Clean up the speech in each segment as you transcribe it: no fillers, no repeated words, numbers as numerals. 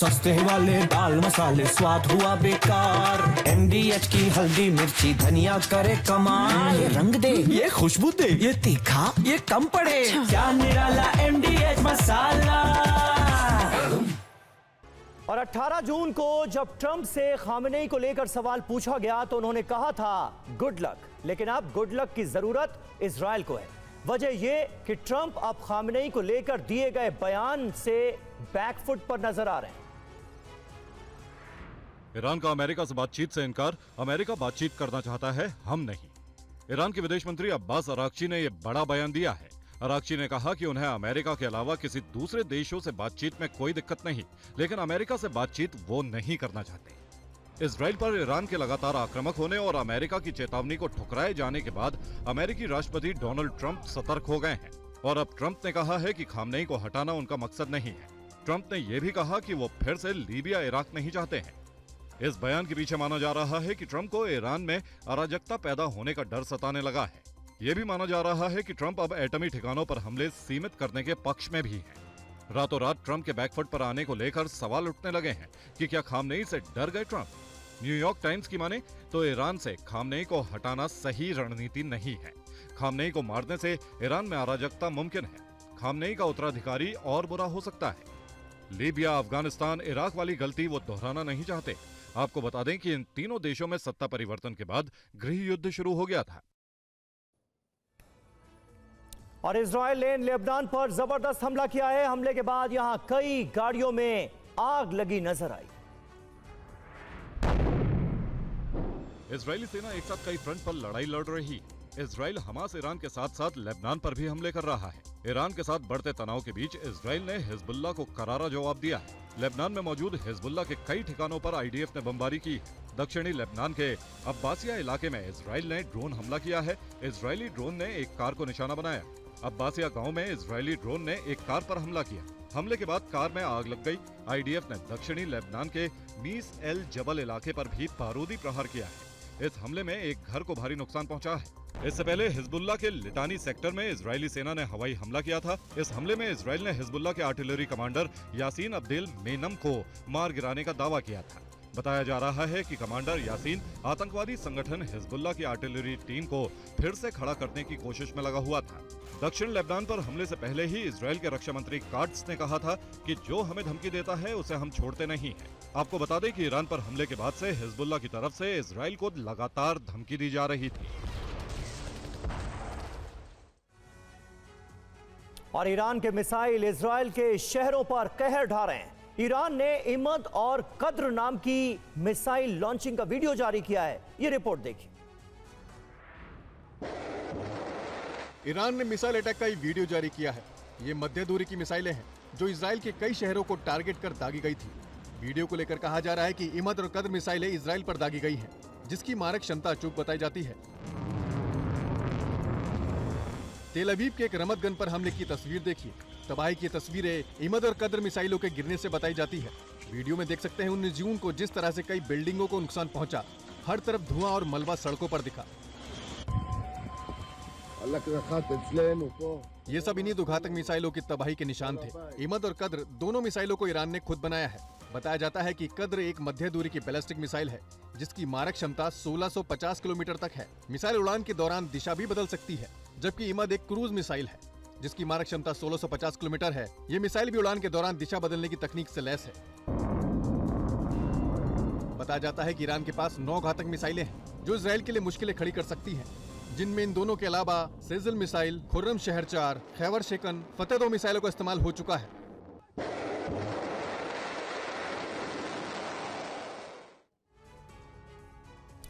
सस्ते वाले दाल मसाले स्वाद हुआ बेकार। MDH की हल्दी मिर्ची धनिया करे कमाल। ये रंग दे, ये खुशबू दे, ये तीखा, ये कम पड़े। क्या निराला MDH मसाला। और 18 जून को जब ट्रंप से खामेनेई को लेकर सवाल पूछा गया तो उन्होंने कहा था गुड लक, लेकिन अब गुड लक की जरूरत इजराइल को है। वजह यह कि ट्रंप अब खामेनेई को लेकर दिए गए बयान से बैकफुट पर नजर आ रहे हैं। ईरान का अमेरिका से बातचीत से इनकार। अमेरिका बातचीत करना चाहता है, हम नहीं। ईरान के विदेश मंत्री अब्बास अराक्ची ने यह बड़ा बयान दिया है। अराक्ची ने कहा कि उन्हें अमेरिका के अलावा किसी दूसरे देशों से बातचीत में कोई दिक्कत नहीं, लेकिन अमेरिका से बातचीत वो नहीं करना चाहते। इजराइल पर ईरान के लगातार आक्रामक होने और अमेरिका की चेतावनी को ठुकराए जाने के बाद अमेरिकी राष्ट्रपति डोनाल्ड ट्रंप सतर्क हो गए हैं और अब ट्रंप ने कहा है कि खामनेई को हटाना उनका मकसद नहीं है। ट्रंप ने यह भी कहा कि वो फिर से लीबिया इराक नहीं चाहते हैं। इस बयान के पीछे माना जा रहा है कि ट्रंप को ईरान में अराजकता पैदा होने का डर सताने लगा है। यह भी माना जा रहा है कि ट्रंप अब एटमी ठिकानों पर हमले सीमित करने के पक्ष में भी हैं। रातों रात ट्रंप के बैकफुट पर आने को लेकर सवाल उठने लगे हैं कि क्या खामनेई से डर गए ट्रंप। न्यूयॉर्क टाइम्स की माने तो ईरान से खामनेई को हटाना सही रणनीति नहीं है। खामनेई को मारने से ईरान में अराजकता मुमकिन है। खामनेई का उत्तराधिकारी और बुरा हो सकता है। लीबिया, अफगानिस्तान, इराक वाली गलती वो दोहराना नहीं चाहते। आपको बता दें कि इन तीनों देशों में सत्ता परिवर्तन के बाद गृह युद्ध शुरू हो गया था। और इजराइल ने लेबनान पर जबरदस्त हमला किया है। हमले के बाद यहां कई गाड़ियों में आग लगी नजर आई। इजरायली सेना एक साथ कई फ्रंट पर लड़ाई लड़ रही है। इजराइल हमास ईरान के साथ साथ लेबनान पर भी हमले कर रहा है। ईरान के साथ बढ़ते तनाव के बीच इजराइल ने हिजबुल्लाह को करारा जवाब दिया है। लेबनान में मौजूद हिजबुल्लाह के कई ठिकानों पर IDF ने बमबारी की। दक्षिणी लेबनान के अब्बासिया इलाके में इजराइल ने ड्रोन हमला किया है। इजरायली ड्रोन ने एक कार को निशाना बनाया। अब्बासिया गांव में इजरायली ड्रोन ने एक कार पर हमला किया। हमले के बाद कार में आग लग गई। IDF ने दक्षिणी लेबनान के मीस एल जबल इलाके पर भी बारूदी प्रहार किया है। इस हमले में एक घर को भारी नुकसान पहुंचा है। इससे पहले हिजबुल्लाह के लिटानी सेक्टर में इजरायली सेना ने हवाई हमला किया था। इस हमले में इजराइल ने हिजबुल्लाह के आर्टिलरी कमांडर यासीन अब्देल मेनम को मार गिराने का दावा किया था। बताया जा रहा है कि कमांडर यासीन आतंकवादी संगठन हिजबुल्लाह की आर्टिलरी टीम को फिर से खड़ा करने की कोशिश में लगा हुआ था। दक्षिण लेबनान पर हमले से पहले ही इजराइल के रक्षा मंत्री काट्स ने कहा था कि जो हमें धमकी देता है उसे हम छोड़ते नहीं हैं। आपको बता दें कि ईरान पर हमले के बाद से हिजबुल्लाह की तरफ से इजराइल को लगातार धमकी दी जा रही थी। और ईरान के मिसाइल इजराइल के शहरों पर कहर ढा रहे हैं। ईरान ने इमद और कद्र नाम की मिसाइल लॉन्चिंग का वीडियो जारी किया है। ये रिपोर्ट देखिए। ईरान ने मिसाइल अटैक का वीडियो जारी किया है। ये मध्य दूरी की मिसाइलें हैं जो इजराइल के कई शहरों को टारगेट कर दागी गई थी। वीडियो को लेकर कहा जा रहा है कि इमद और कद्र मिसाइलें इजराइल पर दागी गई हैं, जिसकी मारक क्षमता अचूक बताई जाती है। तेल अवीव के एक रमत गन पर हमले की तस्वीर देखिए। तबाही की तस्वीरें इमद और कद्र मिसाइलों के गिरने से बताई जाती है। वीडियो में देख सकते हैं 19 जून को जिस तरह से कई बिल्डिंगों को नुकसान पहुंचा। हर तरफ धुआं और मलबा सड़कों पर दिखा। ये सब इन्हीं दो घातक मिसाइलों की तबाही के निशान थे। इमद और कद्र दोनों मिसाइलों को ईरान ने खुद बनाया है। बताया जाता है कि कद्र एक मध्य दूरी की बैलिस्टिक मिसाइल है, जिसकी मारक क्षमता 1650 किलोमीटर तक है। मिसाइल उड़ान के दौरान दिशा भी बदल सकती है, जबकि इमद एक क्रूज मिसाइल है जिसकी मारक क्षमता 1650 किलोमीटर है। ये मिसाइल भी उड़ान के दौरान दिशा बदलने की तकनीक से लैस है। बताया जाता है कि ईरान के पास 9 घातक मिसाइलें हैं जो इजराइल के लिए मुश्किलें खड़ी कर सकती हैं, जिनमें इन दोनों के अलावा सेजल मिसाइल, खुर्रम शहर 4, खैबर शेकन, फतेह 2 मिसाइलों का इस्तेमाल हो चुका है।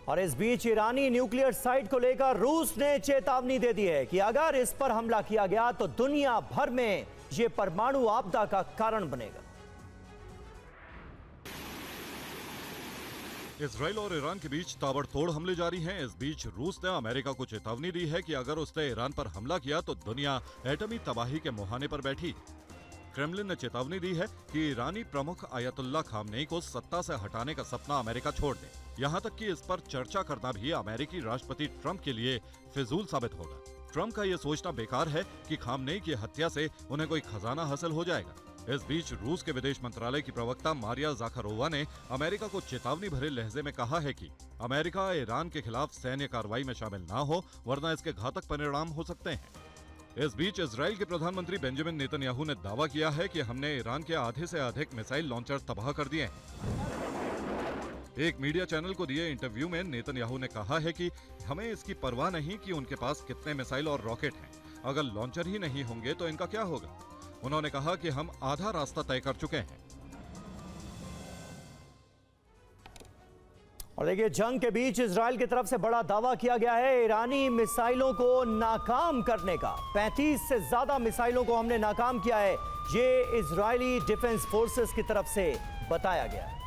और इस बीच ईरानी न्यूक्लियर साइट को लेकर रूस ने चेतावनी दे दी है कि अगर इस पर हमला किया गया तो दुनिया भर में ये परमाणु आपदा का कारण बनेगा। इजराइल और ईरान के बीच ताबड़तोड़ हमले जारी हैं। इस बीच रूस ने अमेरिका को चेतावनी दी है कि अगर उसने ईरान पर हमला किया तो दुनिया एटमी तबाही के मुहाने पर बैठी। क्रेमलिन ने चेतावनी दी है कि ईरानी प्रमुख आयतुल्लाह खामनेई को सत्ता से हटाने का सपना अमेरिका छोड़ दे। यहाँ तक कि इस पर चर्चा करना भी अमेरिकी राष्ट्रपति ट्रंप के लिए फिजूल साबित होगा। ट्रंप का यह सोचना बेकार है कि खामनेई की हत्या से उन्हें कोई खजाना हासिल हो जाएगा। इस बीच रूस के विदेश मंत्रालय की प्रवक्ता मारिया जाखारोवा ने अमेरिका को चेतावनी भरे लहजे में कहा है कि अमेरिका ईरान के खिलाफ सैन्य कार्रवाई में शामिल ना हो, वरना इसके घातक परिणाम हो सकते हैं। इस बीच इजराइल के प्रधानमंत्री बेंजामिन नेतन्याहू ने दावा किया है कि हमने ईरान के आधे से अधिक मिसाइल लॉन्चर तबाह कर दिए हैं। एक मीडिया चैनल को दिए इंटरव्यू में नेतन्याहू ने कहा है कि हमें इसकी परवाह नहीं कि उनके पास कितने मिसाइल और रॉकेट हैं, अगर लॉन्चर ही नहीं होंगे तो इनका क्या होगा। उन्होंने कहा कि हम आधा रास्ता तय कर चुके हैं। और देखिए, जंग के बीच इजराइल की तरफ से बड़ा दावा किया गया है ईरानी मिसाइलों को नाकाम करने का। 35 से ज्यादा मिसाइलों को हमने नाकाम किया है, ये इजरायली डिफेंस फोर्सेस की तरफ से बताया गया है।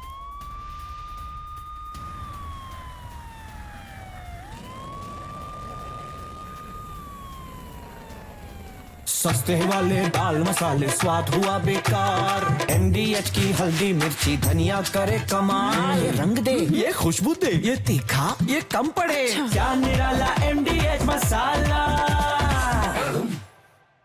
सस्ते वाले दाल मसाले स्वाद हुआ बेकार। MDH की हल्दी मिर्ची धनिया करे कमाल। ये रंग दे, ये खुशबू दे, ये तीखा, ये कम पड़े। क्या निराला MDH मसाला।